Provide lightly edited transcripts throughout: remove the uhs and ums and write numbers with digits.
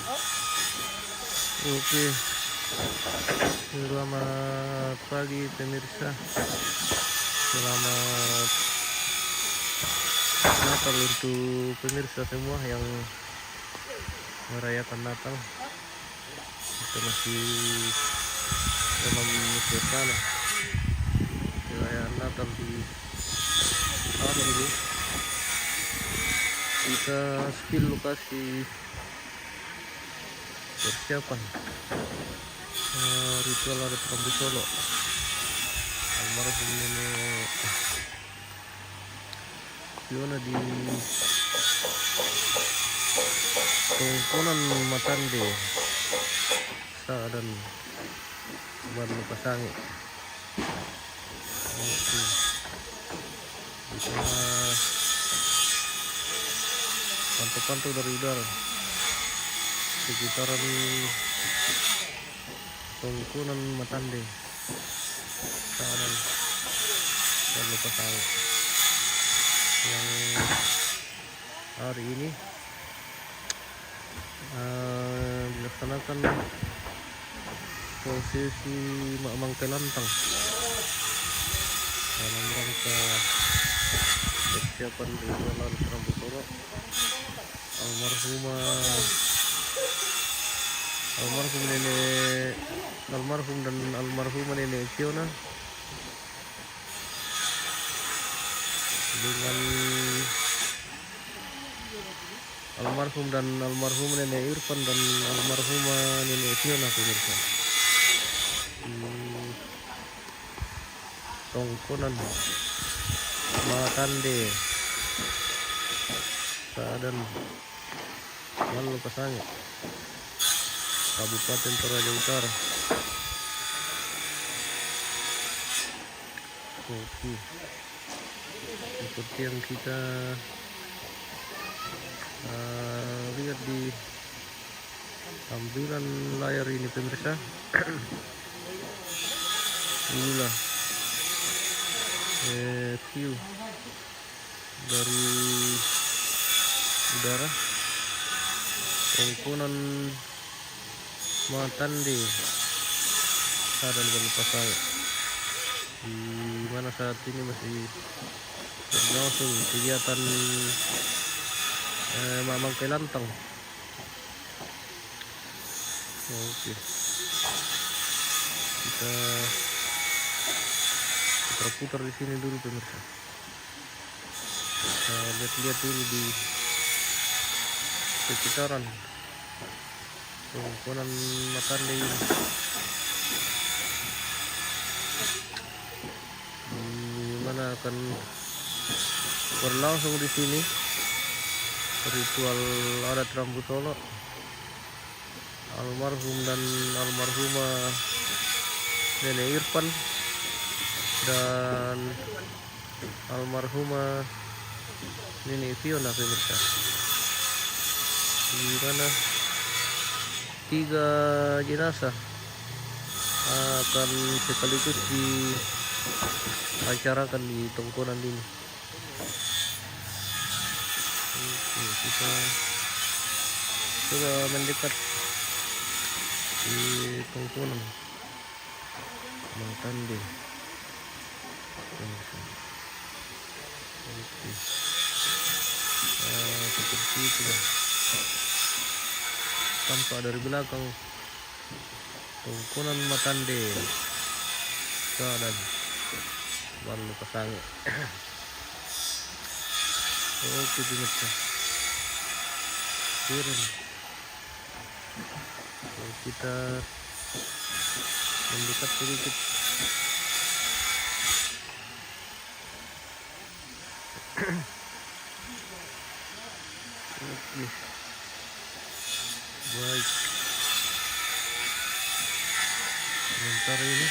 Oke, selamat pagi pemirsa. Selamat Natal untuk pemirsa semua yang merayakan Natal. Kita masih dalam suasana perayaan Natal di tahun ini. Kita spill lokasi persiapan ritual adat Rambu Solo almarhum nenek Fiona di Tongkonan Matande dan Baru Pasangi. Oke, bisa pantau-pantau dari udara sekitaran Tongkonan Matande dan Baru Pasangi yang hari ini dilaksanakan prosesi Mak Mangkai Lantang dalam rangka persiapan ritual adat Rambu Solo almarhum dan almarhumah nenek Fiona dengan almarhum dan almarhum nenek Irfan dan almarhumah nenek Fiona pemirsa di Tongkonan Matande dan Baru Pasangi, Kabupaten Toraja Utara. Oke, seperti yang kita lihat di tampilan layar ini pemirsa. Inilah view dari udara Tongkonan Matande dan Baru Pasangi, di mana saat ini masih berlangsung kegiatan Mak Mangkai Lantang. Oke, kita putar-putar di sini dulu pemirsa. Kita lihat-lihat dulu di sekitaran Tongkonan Matande ini. Di mana akan berlangsung di sini ritual adat Rambu Solo almarhum dan almarhumah nenek Irfan dan almarhumah nenek Fiona pemirsa, di mana 3 jenazah akan sekaligus diacarakan di Tongkonan ini. Oke, kita coba mendekat di Tongkonan Matande. Oke, seperti itu tampak dari belakang Tongkonan Matande dan Baru Pasangi. Oke pemirsa, kita mendekat sedikit. Oke, baik. Sementara ini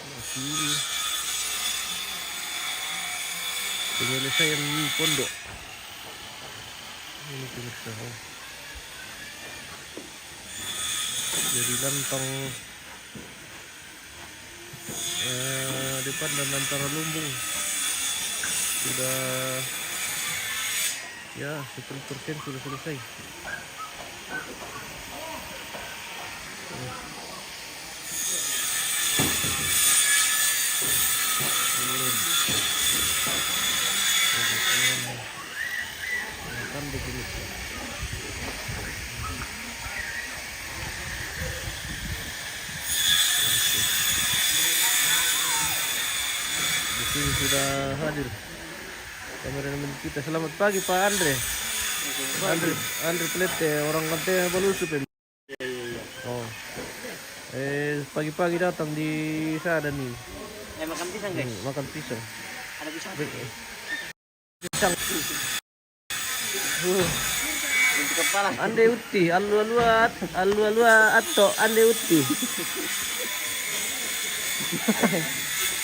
masih penyelesaian pondok ini pemirsa. Jadi lantang depan dan antara lumbung sudah Ya, 10% sudah selesai. Kan begini. Di sini sudah hadir kameramen kita. Selamat pagi Pak Andre. Andre Plete, orang Kante Balusu. Oh. Pagi-pagi datang di sana nih. Makan pisang guys. Makan pisang. Ada pisang. Pisang. Untuk kepala. Ande uti, alu atto, ande uti.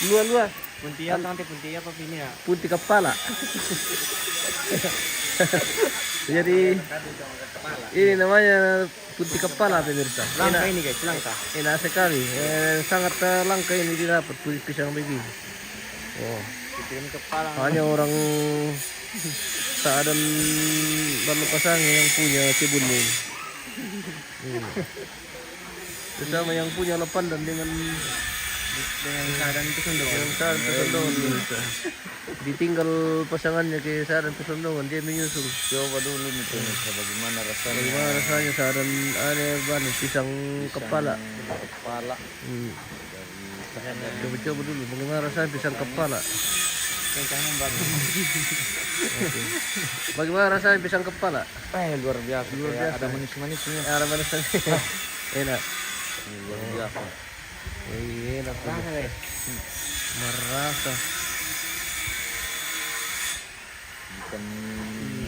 Lua. Puntia nanti puntia apa ini ya? Putih kepala. Jadi ini namanya putih kepala pemirsa. Langka ini guys, langka. Enak sekali. Sangat langka ini didapat putih pisang begini. Oh. Pikirin kepala. Hanya orang Saadan lalu pasangnya yang punya kebun ini. Bersama yang punya lepandan dengan Saadan Pesondongan. Yang Saadan Pesondongan bisa. Ditinggal pasangannya ke Saadan Pesondongan, dia menyusul. Coba dulu nih pemirsa bagaimana rasanya. Bagaimana rasanya Saadan pisang kepala. Kepala. Coba dulu bagaimana rasanya pisang kepala. Kencangnya bagus. Bagaimana rasanya pisang kepala? Luar biasa. Ada manis-manisnya. Ada manis-manisnya. Enak. Luar biasa. Enak guys. Merasa. Bukan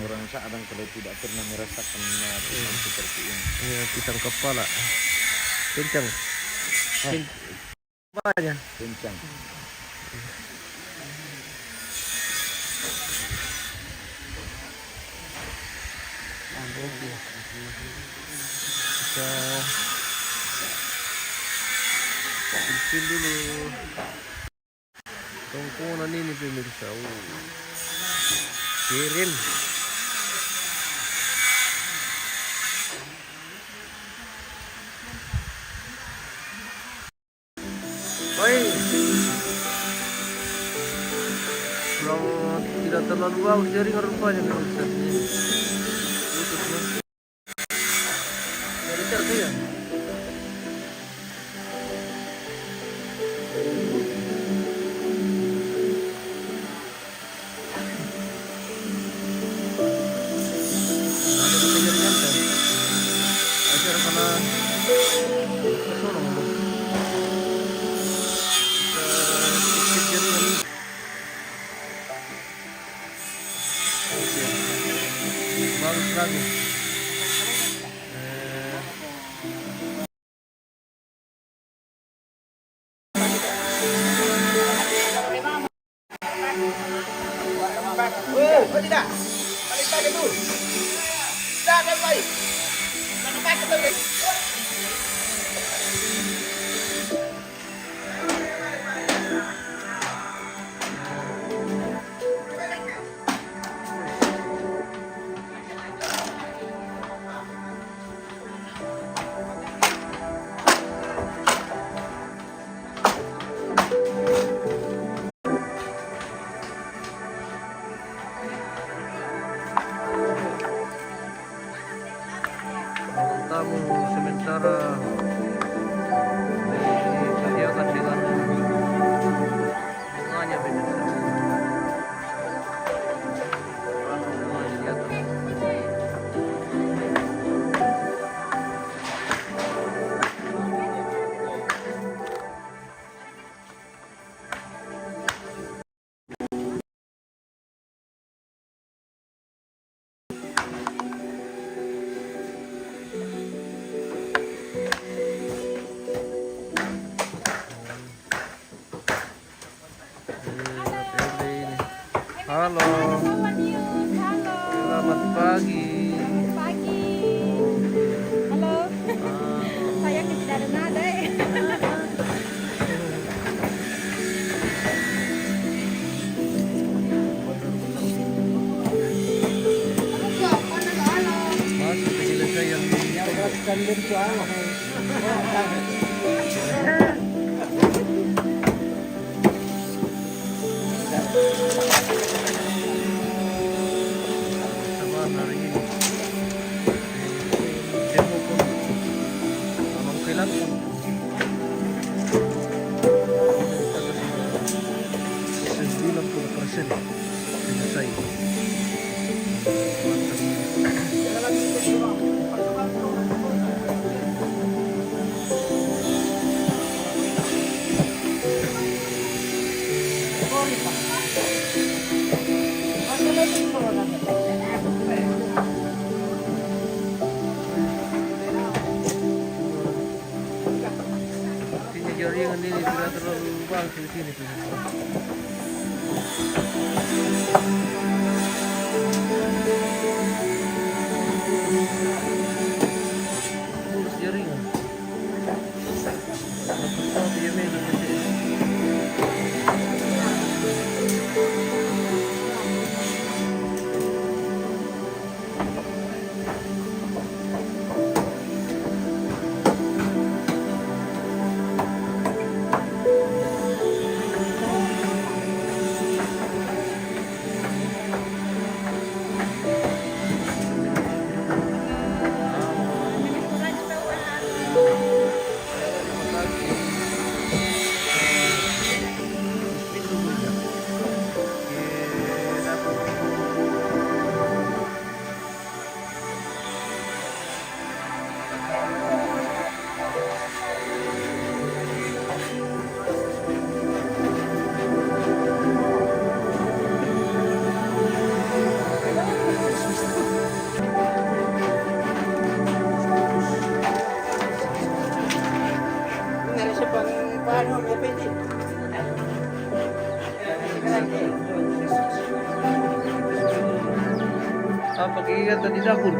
orang Saadan kalau tidak pernah merasakan pisang seperti ini. Ini pisang kepala. Kencang. Banyak. Kencang. Bisa bikin dulu tongkonan ini pemirsa. Kirim. Baik. Kalau tidak terlalu bagus jaringan rupanya pemirsa. Ya. Bagus lagi. Tidak. Balik lagi dulu. Tidak baik. Jangan pakai. Tamu sementara disediakan dengan bunganya pemirsa. Bunga disediakan. Halo. Selamat pagi. Pagi. Halo. Saya tidak ada nada. din sa ano. Sama na rin yun. Demo ko. Amang kailan ko. Bilang po na person. Sinasay. Sini jaringan ini tidak terlalu bang sini sini. Terus jaringan. Apa dia main nanti? Pag-iingat tadi Dakul.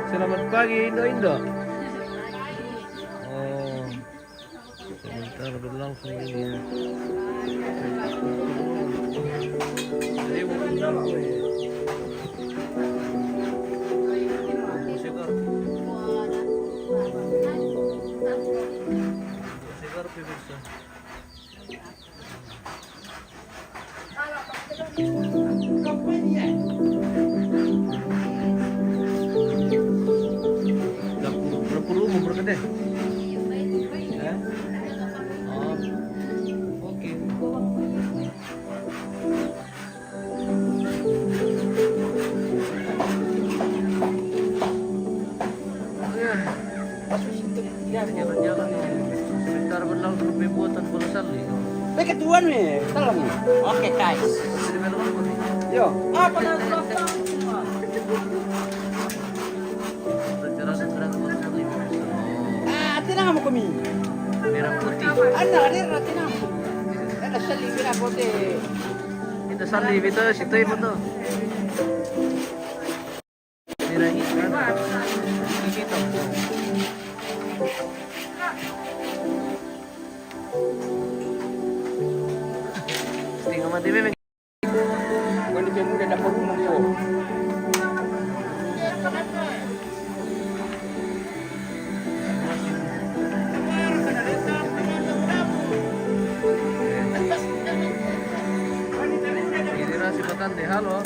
Selamat pagi Indo-Indo. Oh, sebentar berlangsung ini. Jadi bukan aku ya. Segar. Segar bisa. Dapur umum berkedai. Oh, oke. Jalan-jalan sebentar berlangsung pembuatan bola salju. Ketuan nih, tolong. Oke guys. Yo, apa tinang mo kami. Merah putih. Ano, rira tinang mo. Ano sa libira putih. Itu salib itu situ ibu tuh. Merah hitam. Hitam. Tinggal mati memang. Kundi pa mo na pag mo. Si Batante, halo.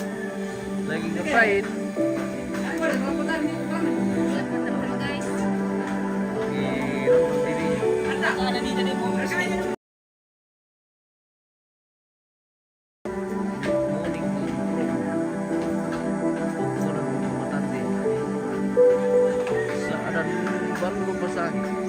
Lagi ngapain? Lagi nonton TV. Morning Batante. Seadan baru basahin.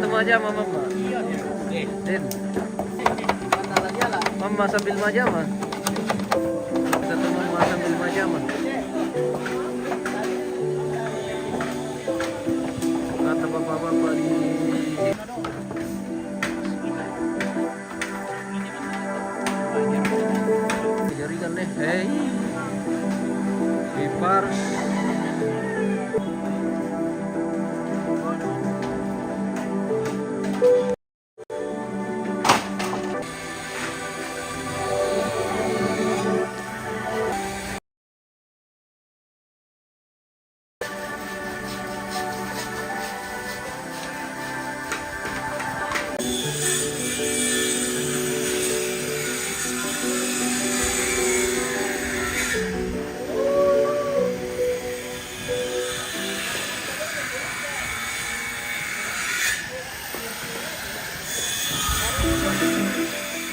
Ketemu aja sama mama. Din. Mama sambil majama. Kata mama sambil majama. Kata bapak-bapak di jaringan deh. Hey, Vipars.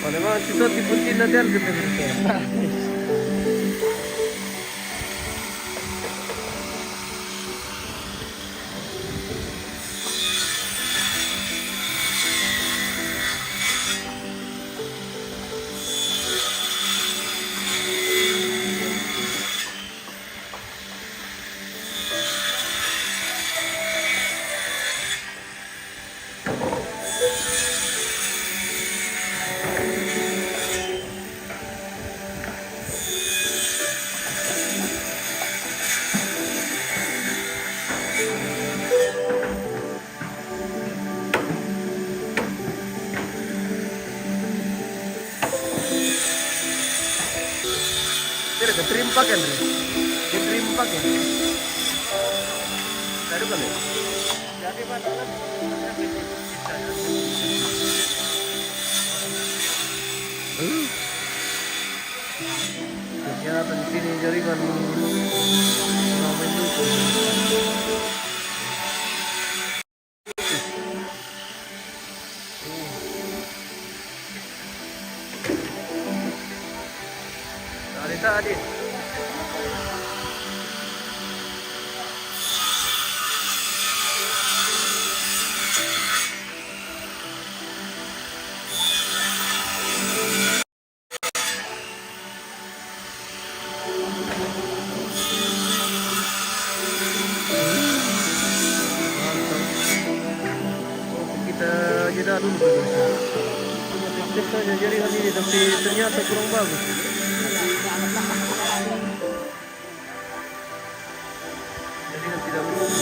Mana mah kita tiputin nanti kan kita. Kira keterimpak kan, keterimpak ya. Tadi kan ya. Jadi padahal ternyata di sini jaringan ngamen itu. Tadi. Kita jeda dulu pemirsa. Cuma tes saja jaringan ini, tapi ternyata kurang bagus. Jaringan tidak bagus.